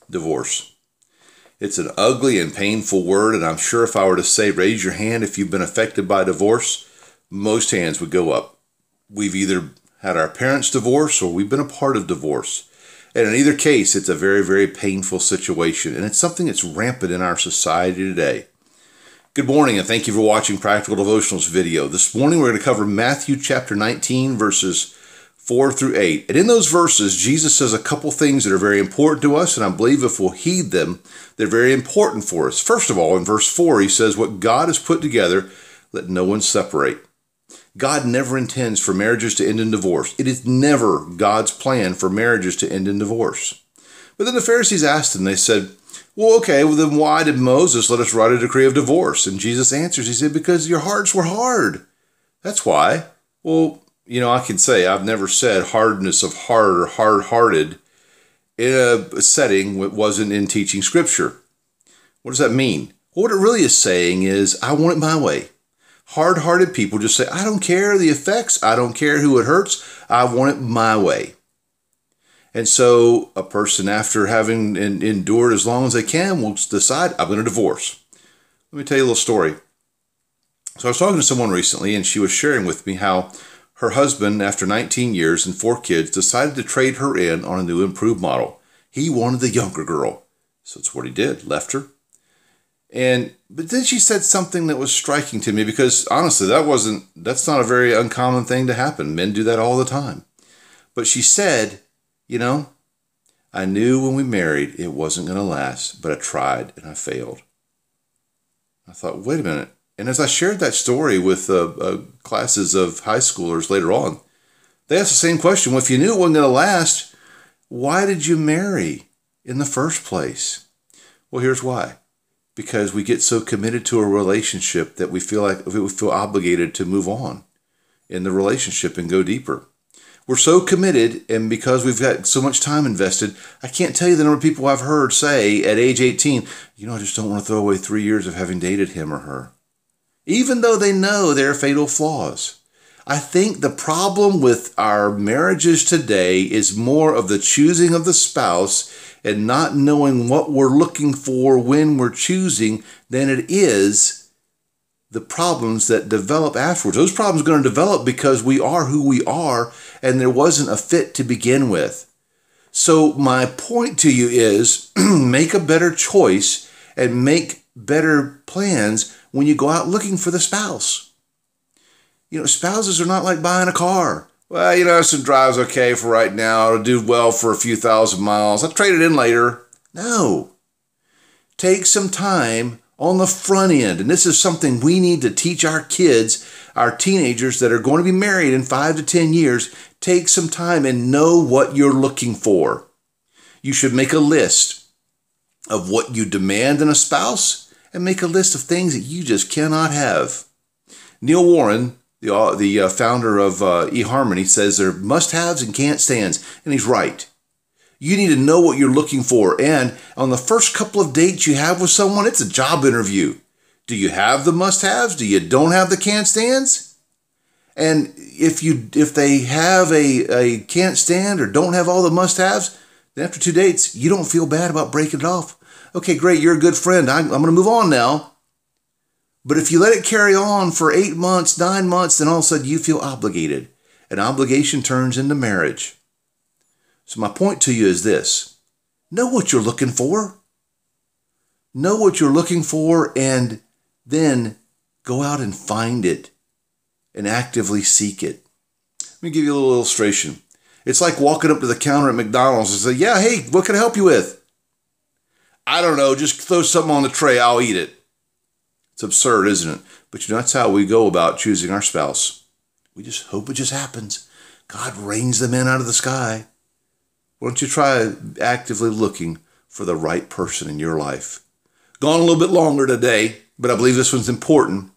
Divorce. It's an ugly and painful word, and I'm sure if I were to say, raise your hand if you've been affected by divorce, most hands would go up. We've either had our parents divorce or we've been a part of divorce. And in either case, it's a very, very painful situation, and it's something that's rampant in our society today. Good morning, and thank you for watching Practical Devotionals video. This morning we're going to cover Matthew chapter 19, verses 4 through 8. And in those verses, Jesus says a couple things that are very important to us, and I believe if we'll heed them, they're very important for us. First of all, in verse 4, he says, what God has put together, let no one separate. God never intends for marriages to end in divorce. It is never God's plan for marriages to end in divorce. But then the Pharisees asked him, they said, well, then why did Moses let us write a decree of divorce? And Jesus answers, he said, because your hearts were hard. That's why. Well, I can say I've never said hardness of heart or hard-hearted in a setting that wasn't in teaching Scripture. What does that mean? What it really is saying is, I want it my way. Hard-hearted people just say, I don't care the effects. I don't care who it hurts. I want it my way. And so a person, after having endured as long as they can, will decide, I'm going to divorce. Let me tell you a little story. So I was talking to someone recently, and she was sharing with me how her husband, after 19 years and 4 kids, decided to trade her in on a new improved model. He wanted the younger girl. So that's what he did, left her. But then she said something that was striking to me, because honestly, that's not a very uncommon thing to happen. Men do that all the time. But she said, I knew when we married it wasn't going to last, but I tried and I failed. I thought, wait a minute. And as I shared that story with classes of high schoolers later on, they asked the same question. Well, if you knew it wasn't going to last, why did you marry in the first place? Well, here's why. Because we get so committed to a relationship that we feel obligated to move on in the relationship and go deeper. We're so committed, and because we've got so much time invested, I can't tell you the number of people I've heard say at age 18, I just don't want to throw away 3 years of having dated him or her, even though they know there are fatal flaws. I think the problem with our marriages today is more of the choosing of the spouse and not knowing what we're looking for when we're choosing than it is the problems that develop afterwards. Those problems are going to develop because we are who we are and there wasn't a fit to begin with. So my point to you is make a better choice and make better plans when you go out looking for the spouse. Spouses are not like buying a car. Well, this drive's okay for right now. It'll do well for a few thousand miles. I'll trade it in later. No. Take some time on the front end. And this is something we need to teach our kids, our teenagers that are going to be married in 5 to 10 years. Take some time and know what you're looking for. You should make a list of what you demand in a spouse and make a list of things that you just cannot have. Neil Warren, the founder of eHarmony, says there are must-haves and can't-stands, and he's right. You need to know what you're looking for, and on the first couple of dates you have with someone, it's a job interview. Do you have the must-haves? Do you don't have the can't-stands? And if they have a can't-stand or don't have all the must-haves, then after 2 dates, you don't feel bad about breaking it off. Okay, great, you're a good friend. I'm going to move on now. But if you let it carry on for 8 months, 9 months, then all of a sudden you feel obligated. And obligation turns into marriage. So my point to you is this. Know what you're looking for. Know what you're looking for and then go out and find it and actively seek it. Let me give you a little illustration. It's like walking up to the counter at McDonald's and say, yeah, hey, what can I help you with? I don't know, just throw something on the tray, I'll eat it. It's absurd, isn't it? But that's how we go about choosing our spouse. We just hope it just happens. God rains them in out of the sky. Why don't you try actively looking for the right person in your life? Gone a little bit longer today, but I believe this one's important.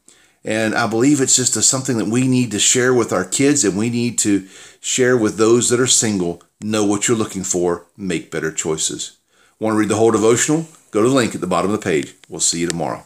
And I believe it's just something that we need to share with our kids, and we need to share with those that are single. Know what you're looking for. Make better choices. Want to read the whole devotional? Go to the link at the bottom of the page. We'll see you tomorrow.